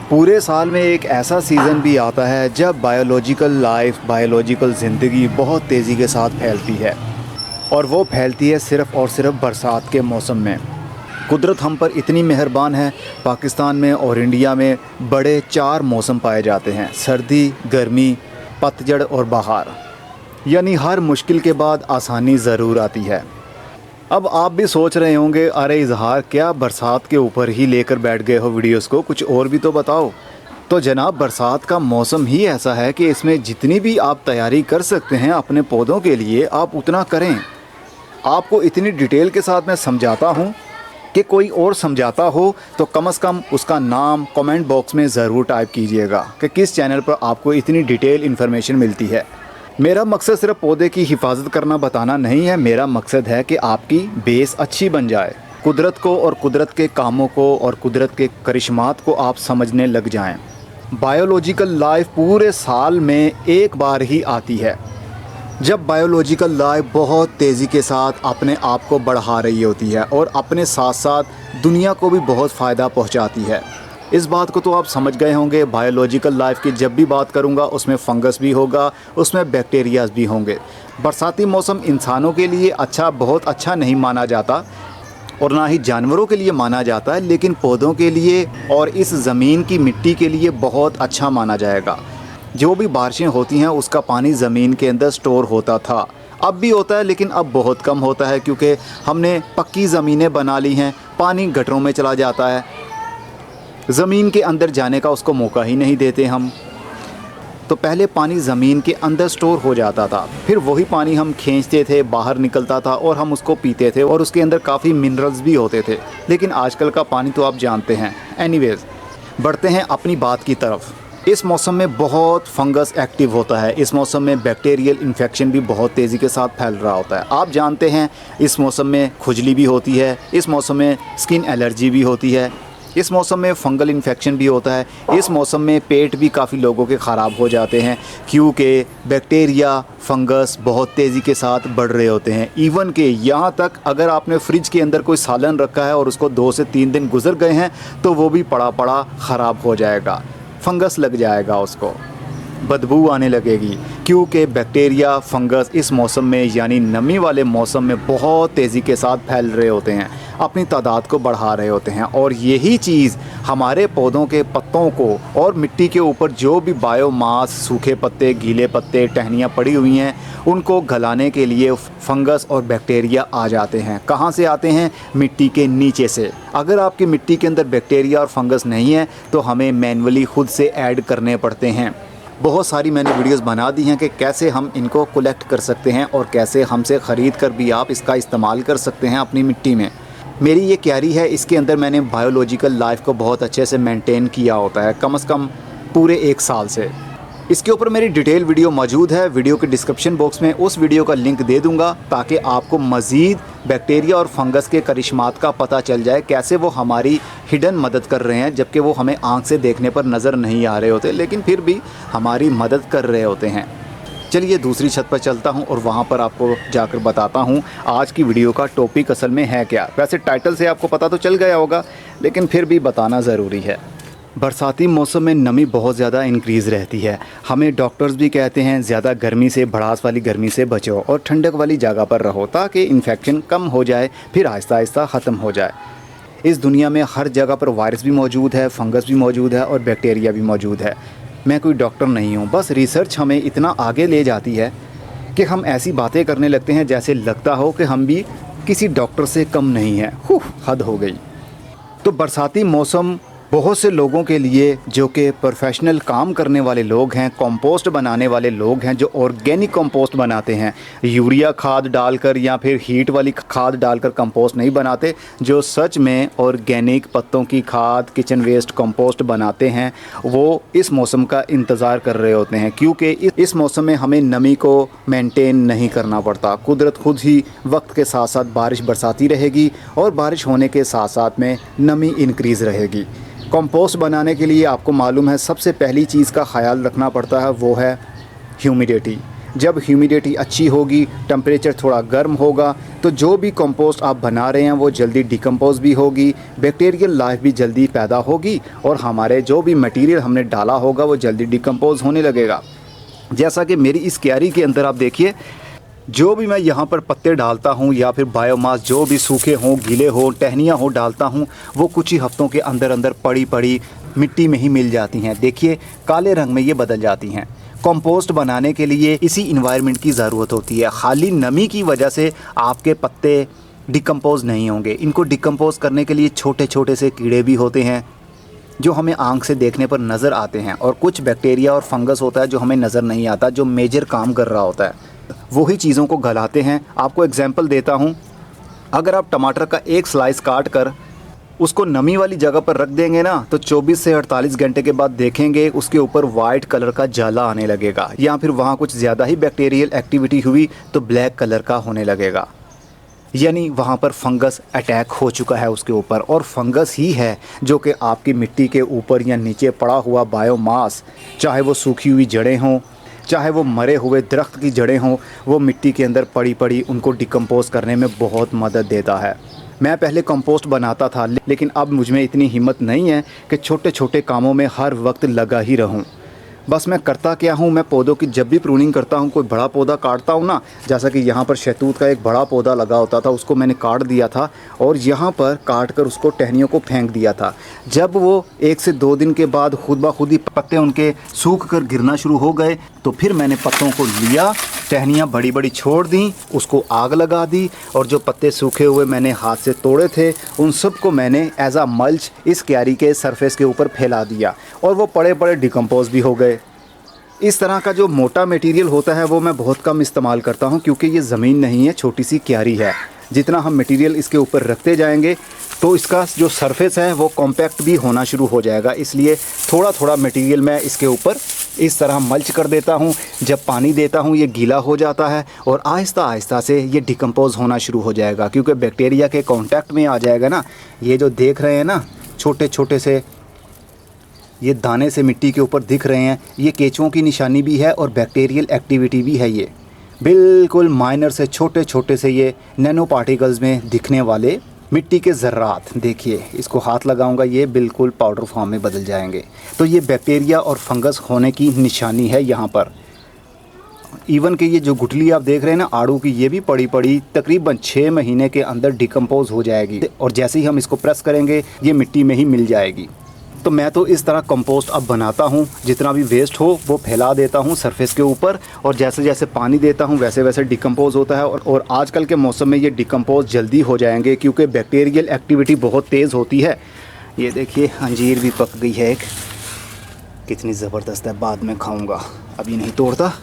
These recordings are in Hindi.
पूरे साल में एक ऐसा सीज़न भी आता है जब बायोलॉजिकल लाइफ, बायोलॉजिकल ज़िंदगी बहुत तेज़ी के साथ फैलती है, और वो फैलती है सिर्फ़ और सिर्फ बरसात के मौसम में। कुदरत हम पर इतनी मेहरबान है, पाकिस्तान में और इंडिया में बड़े 4 मौसम पाए जाते हैं: सर्दी, गर्मी, पतझड़ और बहार। यानी हर मुश्किल के बाद आसानी ज़रूर आती है। अब आप भी सोच रहे होंगे, अरे इजहार, क्या बरसात के ऊपर ही लेकर बैठ गए हो वीडियोस को, कुछ और भी तो बताओ। तो जनाब, बरसात का मौसम ही ऐसा है कि इसमें जितनी भी आप तैयारी कर सकते हैं अपने पौधों के लिए, आप उतना करें। आपको इतनी डिटेल के साथ मैं समझाता हूँ कि कोई और समझाता हो तो कम से कम उसका नाम कमेंट बॉक्स में ज़रूर टाइप कीजिएगा कि किस चैनल पर आपको इतनी डिटेल इन्फॉर्मेशन मिलती है। मेरा मकसद सिर्फ पौधे की हिफाजत करना, बताना नहीं है। मेरा मकसद है कि आपकी बेस अच्छी बन जाए, कुदरत को और कुदरत के कामों को और कुदरत के करिश्मात को आप समझने लग जाएं। बायोलॉजिकल लाइफ पूरे साल में एक बार ही आती है, जब बायोलॉजिकल लाइफ बहुत तेज़ी के साथ अपने आप को बढ़ा रही होती है और अपने साथ साथ दुनिया को भी बहुत फ़ायदा पहुंचाती है। इस बात को तो आप समझ गए होंगे। बायोलॉजिकल लाइफ की जब भी बात करूंगा उसमें फंगस भी होगा, उसमें बैक्टीरियाज भी होंगे। बरसाती मौसम इंसानों के लिए बहुत अच्छा नहीं माना जाता और ना ही जानवरों के लिए माना जाता है, लेकिन पौधों के लिए और इस ज़मीन की मिट्टी के लिए बहुत अच्छा माना जाएगा। जो भी बारिशें होती हैं उसका पानी ज़मीन के अंदर स्टोर होता था, अब भी होता है, लेकिन अब बहुत कम होता है क्योंकि हमने पक्की ज़मीनें बना ली हैं। पानी गटरों में चला जाता है, ज़मीन के अंदर जाने का उसको मौका ही नहीं देते हम। तो पहले पानी ज़मीन के अंदर स्टोर हो जाता था, फिर वही पानी हम खींचते थे, बाहर निकलता था और हम उसको पीते थे और उसके अंदर काफ़ी मिनरल्स भी होते थे। लेकिन आजकल का पानी तो आप जानते हैं। एनीवेज़, बढ़ते हैं अपनी बात की तरफ। इस मौसम में बहुत फंगस एक्टिव होता है। इस मौसम में बैक्टीरियल इन्फेक्शन भी बहुत तेज़ी के साथ फैल रहा होता है। आप जानते हैं इस मौसम में खुजली भी होती है, इस मौसम में स्किन एलर्जी भी होती है, इस मौसम में फंगल इन्फेक्शन भी होता है। इस मौसम में पेट भी काफ़ी लोगों के ख़राब हो जाते हैं क्योंकि बैक्टीरिया, फंगस बहुत तेज़ी के साथ बढ़ रहे होते हैं। इवन कि यहाँ तक अगर आपने फ्रिज के अंदर कोई सालन रखा है और उसको 2 से 3 दिन गुजर गए हैं तो वो भी पड़ा पड़ा ख़राब हो जाएगा, फंगस लग जाएगा, उसको बदबू आने लगेगी, क्योंकि बैक्टीरिया, फंगस इस मौसम में यानी नमी वाले मौसम में बहुत तेज़ी के साथ फैल रहे होते हैं, अपनी तादाद को बढ़ा रहे होते हैं। और यही चीज़ हमारे पौधों के पत्तों को और मिट्टी के ऊपर जो भी बायोमास, सूखे पत्ते, गीले पत्ते, टहनियाँ पड़ी हुई हैं, उनको गलाने के लिए फंगस और बैक्टीरिया आ जाते हैं। कहाँ से आते हैं? मिट्टी के नीचे से। अगर आपकी मिट्टी के अंदर बैक्टीरिया और फंगस नहीं है तो हमें मैन्युअली खुद से ऐड करने पड़ते हैं। बहुत सारी मैंने वीडियोस बना दी हैं कि कैसे हम इनको कलेक्ट कर सकते हैं और कैसे हमसे ख़रीद कर भी आप इसका इस्तेमाल कर सकते हैं अपनी मिट्टी में। मेरी ये क्यारी है, इसके अंदर मैंने बायोलॉजिकल लाइफ को बहुत अच्छे से मेंटेन किया होता है, कम से कम पूरे 1 साल से। इसके ऊपर मेरी डिटेल वीडियो मौजूद है, वीडियो के डिस्क्रिप्शन बॉक्स में उस वीडियो का लिंक दे दूंगा ताकि आपको मज़ीद बैक्टीरिया और फंगस के करिश्मात का पता चल जाए, कैसे वो हमारी हिडन मदद कर रहे हैं, जबकि वो हमें आंख से देखने पर नज़र नहीं आ रहे होते, लेकिन फिर भी हमारी मदद कर रहे होते हैं। चलिए दूसरी छत पर चलता हूं और वहां पर आपको जाकर बताता हूं आज की वीडियो का टॉपिक असल में है क्या। वैसे टाइटल से आपको पता तो चल गया होगा, लेकिन फिर भी बताना ज़रूरी है। बरसाती मौसम में नमी बहुत ज़्यादा इंक्रीज़ रहती है। हमें डॉक्टर्स भी कहते हैं ज़्यादा गर्मी से, भड़ास वाली गर्मी से बचो और ठंडक वाली जगह पर रहो ताकि इन्फेक्शन कम हो जाए, फिर आहिस्ता आहिस्ता ख़त्म हो जाए। इस दुनिया में हर जगह पर वायरस भी मौजूद है, फंगस भी मौजूद है और बैक्टीरिया भी मौजूद है। मैं कोई डॉक्टर नहीं हूँ, बस रिसर्च हमें इतना आगे ले जाती है कि हम ऐसी बातें करने लगते हैं जैसे लगता हो कि हम भी किसी डॉक्टर से कम नहीं हैं। हद हो गई। तो बरसाती मौसम बहुत से लोगों के लिए, जो कि प्रोफेशनल काम करने वाले लोग हैं, कंपोस्ट बनाने वाले लोग हैं, जो ऑर्गेनिक कंपोस्ट बनाते हैं, यूरिया खाद डालकर या फिर हीट वाली खाद डालकर कंपोस्ट नहीं बनाते, जो सच में ऑर्गेनिक पत्तों की खाद, किचन वेस्ट कंपोस्ट बनाते हैं, वो इस मौसम का इंतज़ार कर रहे होते हैं क्योंकि इस मौसम में हमें नमी को मेंटेन नहीं करना पड़ता। कुदरत खुद ही वक्त के साथ साथ बारिश बरसाती रहेगी और बारिश होने के साथ साथ में नमी इंक्रीज़ रहेगी। कंपोस्ट बनाने के लिए आपको मालूम है सबसे पहली चीज़ का ख्याल रखना पड़ता है, वो है ह्यूमिडिटी। जब ह्यूमिडिटी अच्छी होगी, टेम्परेचर थोड़ा गर्म होगा, तो जो भी कंपोस्ट आप बना रहे हैं वो जल्दी डिकम्पोज भी होगी, बैक्टीरियल लाइफ भी जल्दी पैदा होगी और हमारे जो भी मटेरियल हमने डाला होगा वो जल्दी डिकम्पोज होने लगेगा। जैसा कि मेरी इस क्यारी के अंदर आप देखिए, जो भी मैं यहाँ पर पत्ते डालता हूँ या फिर बायोमास जो भी सूखे हों, गीले हों, टहनियाँ हो डालता हूँ, वो कुछ ही हफ्तों के अंदर अंदर पड़ी पड़ी मिट्टी में ही मिल जाती हैं। देखिए काले रंग में ये बदल जाती हैं। कंपोस्ट बनाने के लिए इसी इन्वायरमेंट की ज़रूरत होती है। खाली नमी की वजह से आपके पत्ते डिकम्पोज नहीं होंगे। इनको डिकम्पोज करने के लिए छोटे छोटे से कीड़े भी होते हैं जो हमें आंख से देखने पर नज़र आते हैं, और कुछ बैक्टीरिया और फंगस होता है जो हमें नज़र नहीं आता, जो मेजर काम कर रहा होता है, वही चीज़ों को गलाते हैं। आपको एग्जांपल देता हूँ, अगर आप टमाटर का एक स्लाइस काट कर उसको नमी वाली जगह पर रख देंगे ना, तो 24 से 48 घंटे के बाद देखेंगे उसके ऊपर वाइट कलर का जाला आने लगेगा, या फिर वहाँ कुछ ज़्यादा ही बैक्टीरियल एक्टिविटी हुई तो ब्लैक कलर का होने लगेगा, यानी वहाँ पर फंगस अटैक हो चुका है उसके ऊपर। और फंगस ही है जो कि आपकी मिट्टी के ऊपर या नीचे पड़ा हुआ बायोमास, चाहे वो सूखी हुई जड़ें हों, चाहे वो मरे हुए दरख्त की जड़ें हों, वो मिट्टी के अंदर पड़ी पड़ी उनको डिकम्पोज करने में बहुत मदद देता है। मैं पहले कंपोस्ट बनाता था, लेकिन अब मुझ में इतनी हिम्मत नहीं है कि छोटे छोटे कामों में हर वक्त लगा ही रहूं। बस मैं करता क्या हूँ, मैं पौधों की जब भी प्रूनिंग करता हूँ, कोई बड़ा पौधा काटता हूँ ना, जैसा कि यहाँ पर शहतूत का एक बड़ा पौधा लगा होता था, उसको मैंने काट दिया था और यहाँ पर काट कर उसको टहनियों को फेंक दिया था। जब वो 1 से 2 दिन के बाद खुद ब खुद ही पत्ते उनके सूख कर गिरना शुरू हो गए, तो फिर मैंने पत्तों को लिया, टहनियाँ बड़ी बड़ी छोड़ दी, उसको आग लगा दी, और जो पत्ते सूखे हुए मैंने हाथ से तोड़े थे उन सब को मैंने एज आ मल्च इस क्यारी के सरफेस के ऊपर फैला दिया, और वो पड़े पड़े डिकम्पोज भी हो गए। इस तरह का जो मोटा मटेरियल होता है वो मैं बहुत कम इस्तेमाल करता हूँ, क्योंकि ये ज़मीन नहीं है, छोटी सी क्यारी है। जितना हम मटेरियल इसके ऊपर रखते जाएंगे तो इसका जो सरफेस है वो कॉम्पैक्ट भी होना शुरू हो जाएगा। इसलिए थोड़ा थोड़ा मटेरियल मैं इसके ऊपर इस तरह मल्च कर देता हूँ। जब पानी देता हूँ ये गीला हो जाता है और आहिस्ता आहिस्ता से ये डिकम्पोज होना शुरू हो जाएगा, क्योंकि बैक्टीरिया के कांटेक्ट में आ जाएगा ना। ये जो देख रहे हैं ना, छोटे छोटे से ये दाने से मिट्टी के ऊपर दिख रहे हैं, ये केंचुओं की निशानी भी है और बैक्टीरियल एक्टिविटी भी है। ये बिल्कुल माइनर से छोटे छोटे से ये नैनो पार्टिकल्स में दिखने वाले मिट्टी के ज़र्रात, देखिए इसको हाथ लगाऊंगा ये बिल्कुल पाउडर फॉर्म में बदल जाएंगे। तो ये बैक्टीरिया और फंगस होने की निशानी है यहाँ पर। इवन कि ये जो गुठली आप देख रहे हैं ना आड़ू की, ये भी पड़ी पड़ी तकरीबन 6 महीने के अंदर डिकम्पोज हो जाएगी, और जैसे ही हम इसको प्रेस करेंगे ये मिट्टी में ही मिल जाएगी। तो मैं तो इस तरह कंपोस्ट अब बनाता हूँ, जितना भी वेस्ट हो वो फैला देता हूँ सरफेस के ऊपर, और जैसे जैसे पानी देता हूँ वैसे वैसे डिकम्पोज होता है। और आजकल के मौसम में ये डिकम्पोज जल्दी हो जाएंगे, क्योंकि बैक्टीरियल एक्टिविटी बहुत तेज़ होती है। ये देखिए अंजीर भी पक गई है, एक कितनी ज़बरदस्त है, बाद में खाऊँगा, अभी नहीं तोड़ता।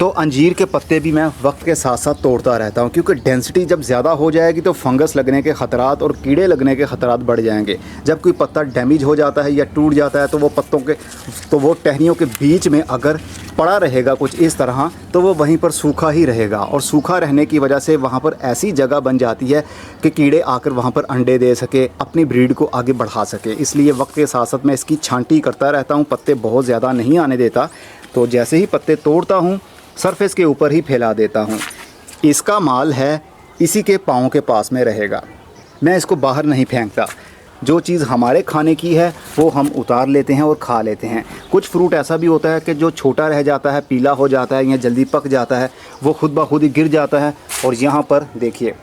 तो अंजीर के पत्ते भी मैं वक्त के साथ साथ तोड़ता रहता हूँ, क्योंकि डेंसिटी जब ज़्यादा हो जाएगी तो फंगस लगने के ख़तरात और कीड़े लगने के ख़तरात बढ़ जाएंगे। जब कोई पत्ता डैमेज हो जाता है या टूट जाता है तो वो टहनियों के बीच में अगर पड़ा रहेगा कुछ इस तरह, तो वो वहीं पर सूखा ही रहेगा, और सूखा रहने की वजह से वहाँ पर ऐसी जगह बन जाती है कि कीड़े आकर वहाँ पर अंडे दे सके, अपनी ब्रीड को आगे बढ़ा सके। इसलिए वक्त के साथ साथ मैं इसकी छांटी करता रहता हूँ, पत्ते बहुत ज़्यादा नहीं आने देता। तो जैसे ही पत्ते तोड़ता हूँ सरफेस के ऊपर ही फैला देता हूँ। इसका माल है इसी के पाँव के पास में रहेगा, मैं इसको बाहर नहीं फेंकता। जो चीज़ हमारे खाने की है वो हम उतार लेते हैं और खा लेते हैं। कुछ फ्रूट ऐसा भी होता है कि जो छोटा रह जाता है, पीला हो जाता है या जल्दी पक जाता है, वो खुद ब खुद ही गिर जाता है। और यहाँ पर देखिए,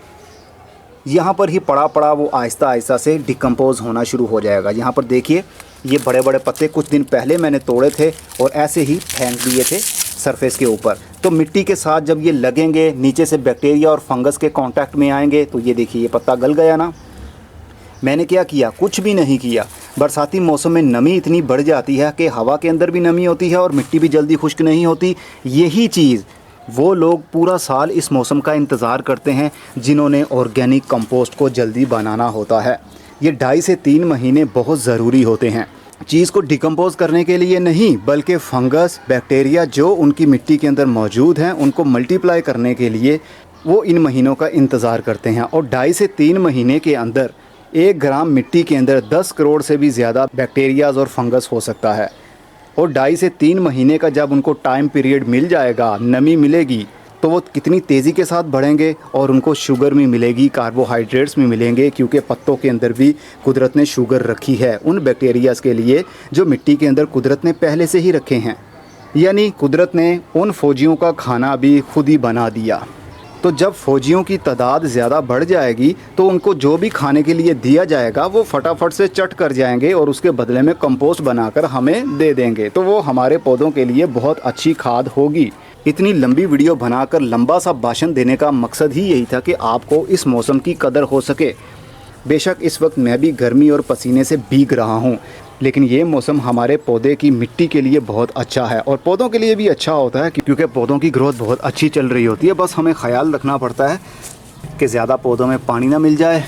यहाँ पर ही पड़ा पड़ा वो आहिस्ता आहिस्ता से डिकम्पोज होना शुरू हो जाएगा। यहाँ पर देखिए ये बड़े बड़े पत्ते कुछ दिन पहले मैंने तोड़े थे और ऐसे ही फेंक दिए थे सरफेस के ऊपर। तो मिट्टी के साथ जब ये लगेंगे, नीचे से बैक्टीरिया और फंगस के कांटेक्ट में आएंगे, तो ये देखिए ये पत्ता गल गया ना। मैंने क्या किया, कुछ भी नहीं किया। बरसाती मौसम में नमी इतनी बढ़ जाती है कि हवा के अंदर भी नमी होती है और मिट्टी भी जल्दी खुश्क नहीं होती। यही चीज़ वो लोग पूरा साल इस मौसम का इंतज़ार करते हैं जिन्होंने ऑर्गेनिक कंपोस्ट को जल्दी बनाना होता है। ये 2.5 से 3 महीने बहुत ज़रूरी होते हैं चीज़ को डिकम्पोज करने के लिए नहीं, बल्कि फंगस बैक्टीरिया जो उनकी मिट्टी के अंदर मौजूद हैं उनको मल्टीप्लाई करने के लिए वो इन महीनों का इंतज़ार करते हैं। और 2.5 से 3 महीने के अंदर 1 ग्राम मिट्टी के अंदर 10 करोड़ से भी ज़्यादा बैक्टीरियाज़ और फंगस हो सकता है। और 2.5 से 3 महीने का जब उनको टाइम पीरियड मिल जाएगा, नमी मिलेगी, तो वो कितनी तेज़ी के साथ बढ़ेंगे और उनको शुगर भी मिलेगी, कार्बोहाइड्रेट्स भी मिलेंगे, क्योंकि पत्तों के अंदर भी कुदरत ने शुगर रखी है उन बैक्टीरियाज़ के लिए जो मिट्टी के अंदर कुदरत ने पहले से ही रखे हैं। यानी कुदरत ने उन फौजियों का खाना भी खुद ही बना दिया। तो जब फौजियों की तादाद ज़्यादा बढ़ जाएगी तो उनको जो भी खाने के लिए दिया जाएगा वो फटाफट से चट कर जाएंगे और उसके बदले में कंपोस्ट बनाकर हमें दे देंगे, तो वो हमारे पौधों के लिए बहुत अच्छी खाद होगी। इतनी लंबी वीडियो बनाकर लंबा सा भाषण देने का मकसद ही यही था कि आपको इस मौसम की कदर हो सके। बेशक इस वक्त मैं भी गर्मी और पसीने से भीग रहा हूँ, लेकिन ये मौसम हमारे पौधे की मिट्टी के लिए बहुत अच्छा है और पौधों के लिए भी अच्छा होता है, क्योंकि पौधों की ग्रोथ बहुत अच्छी चल रही होती है। बस हमें ख्याल रखना पड़ता है कि ज़्यादा पौधों में पानी ना मिल जाए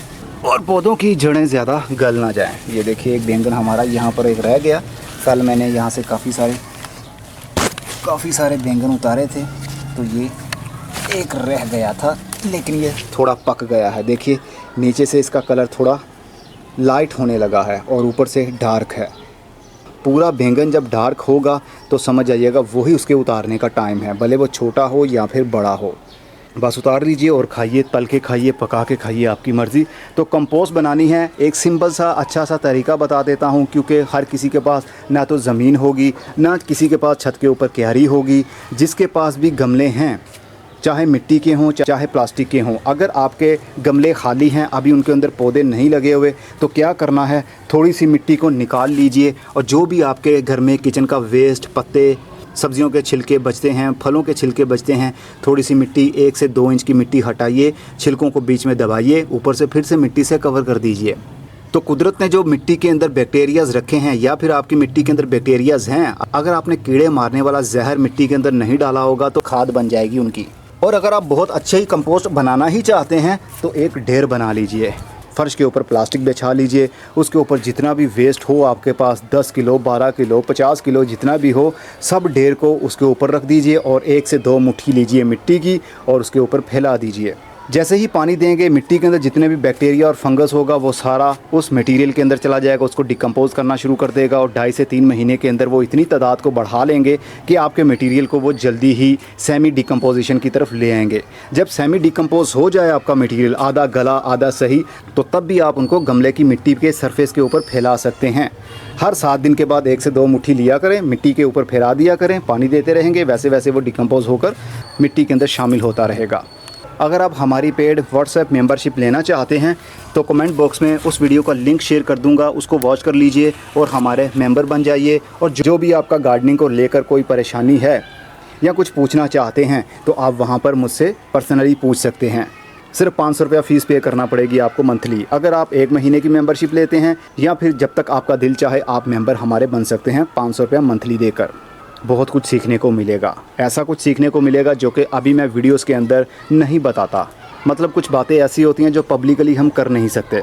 और पौधों की जड़ें ज़्यादा गल ना जाएँ। ये देखिए एक बैंगन हमारा यहाँ पर एक रह गया। कल मैंने यहाँ से काफ़ी सारे बैंगन उतारे थे, तो ये एक रह गया था, लेकिन ये थोड़ा पक गया है। देखिए नीचे से इसका कलर थोड़ा लाइट होने लगा है और ऊपर से डार्क है। पूरा बैंगन जब डार्क होगा तो समझ आइएगा वही उसके उतारने का टाइम है, भले वो छोटा हो या फिर बड़ा हो। बस उतार लीजिए और खाइए, तल के खाइए, पका के खाइए, आपकी मर्ज़ी। तो कंपोस्ट बनानी है, एक सिंपल सा अच्छा सा तरीका बता देता हूँ, क्योंकि हर किसी के पास ना तो ज़मीन होगी, ना किसी के पास छत के ऊपर क्यारी होगी। जिसके पास भी गमले हैं, चाहे मिट्टी के हों चाहे प्लास्टिक के हों, अगर आपके गमले खाली हैं, अभी उनके अंदर पौधे नहीं लगे हुए, तो क्या करना है, थोड़ी सी मिट्टी को निकाल लीजिए और जो भी आपके घर में किचन का वेस्ट, पत्ते, सब्जियों के छिलके बचते हैं, फलों के छिलके बचते हैं, थोड़ी सी मिट्टी 1 से 2 इंच की मिट्टी हटाइए, छिलकों को बीच में दबाइए, ऊपर से फिर से मिट्टी से कवर कर दीजिए। तो कुदरत ने जो मिट्टी के अंदर बैक्टीरियाज़ रखे हैं, या फिर आपकी मिट्टी के अंदर बैक्टीरियाज़ हैं, अगर आपने कीड़े मारने वाला जहर मिट्टी के अंदर नहीं डाला होगा तो खाद बन जाएगी उनकी। और अगर आप बहुत अच्छे ही कंपोस्ट बनाना ही चाहते हैं तो एक ढेर बना लीजिए, फ़र्श के ऊपर प्लास्टिक बिछा लीजिए, उसके ऊपर जितना भी वेस्ट हो आपके पास, 10 किलो, 12 किलो, 50 किलो, जितना भी हो, सब ढेर को उसके ऊपर रख दीजिए और 1 से 2 मुट्ठी लीजिए मिट्टी की और उसके ऊपर फैला दीजिए। जैसे ही पानी देंगे, मिट्टी के अंदर जितने भी बैक्टीरिया और फंगस होगा वो सारा उस मटेरियल के अंदर चला जाएगा, उसको डिकम्पोज करना शुरू कर देगा और 2.5 से 3 महीने के अंदर वो इतनी तादाद को बढ़ा लेंगे कि आपके मटेरियल को वो जल्दी ही सेमी डिकम्पोजिशन की तरफ ले आएंगे। जब सेमी डिकम्पोज हो जाए आपका मटेरियल, आधा गला आधा सही, तो तब भी आप उनको गमले की मिट्टी के सरफेस के ऊपर फैला सकते हैं। हर 7 दिन के बाद 1 से 2 मुट्ठी लिया करें, मिट्टी के ऊपर फैला दिया करें, पानी देते रहेंगे, वैसे वैसे वो डिकम्पोज होकर मिट्टी के अंदर शामिल होता रहेगा। अगर आप हमारी पेड व्हाट्सएप मेंबरशिप लेना चाहते हैं तो कमेंट बॉक्स में उस वीडियो का लिंक शेयर कर दूंगा, उसको वॉच कर लीजिए और हमारे मेंबर बन जाइए। और जो भी आपका गार्डनिंग को लेकर कोई परेशानी है या कुछ पूछना चाहते हैं तो आप वहां पर मुझसे पर्सनली पूछ सकते हैं। सिर्फ 500 रुपया फ़ीस पे करना पड़ेगी आपको मंथली। अगर आप 1 महीने की मेंबरशिप लेते हैं या फिर जब तक आपका दिल चाहे आप मेंबर हमारे बन सकते हैं 500 रुपया मंथली देकर। बहुत कुछ सीखने को मिलेगा, ऐसा कुछ सीखने को मिलेगा जो कि अभी मैं वीडियोस के अंदर नहीं बताता। मतलब कुछ बातें ऐसी होती हैं जो पब्लिकली हम कर नहीं सकते।